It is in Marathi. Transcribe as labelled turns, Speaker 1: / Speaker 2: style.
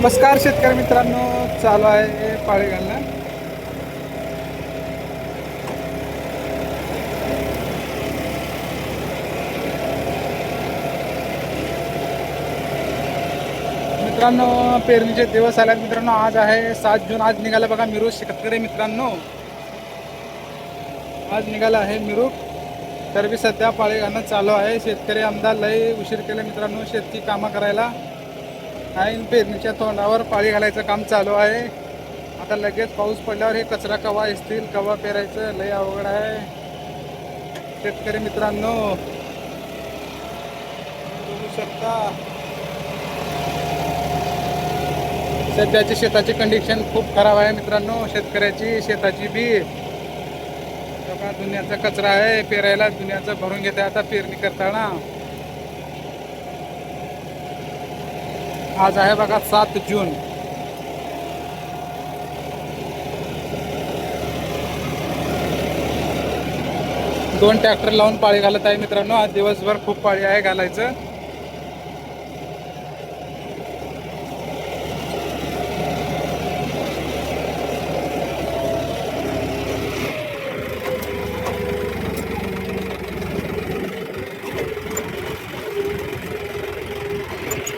Speaker 1: नमस्कार शेतकरी मित्रांनो, चालू आहे पाळी घालणं. मित्रांनो, पेरणीचे दिवस आल्यात मित्रांनो. आज आहे 7 जून. आज निघाला बघा मिरूक शेतकरी मित्रांनो. आज निघाला आहे मिरूक. तर बी सध्या पाळी घालणं चालू आहे. शेतकरी आमदार लय उशीर केले मित्रांनो शेती कामं करायला. ऐन पेरणीच्या तोंडावर पाळी घालायचं काम चालू आहे. आता लगेच पाऊस पडल्यावर हे कचरा कवा असतील, कवा पेरायचं, लय अवघड आहे शेतकरी मित्रांनो. बघू शकता सध्याची शेताची कंडिशन खूप खराब आहे मित्रांनो. शेतकऱ्याची शेताची बी बघा, दुनियाचा कचरा आहे. पेरायला दुनियाचं भरून घेते आता पेरणी करताना. आज आहे बघा 7 जून. दोन ट्रॅक्टर लावून पाळी घालत आहे मित्रांनो. आज दिवसभर खूप पाळी आहे घालायचं.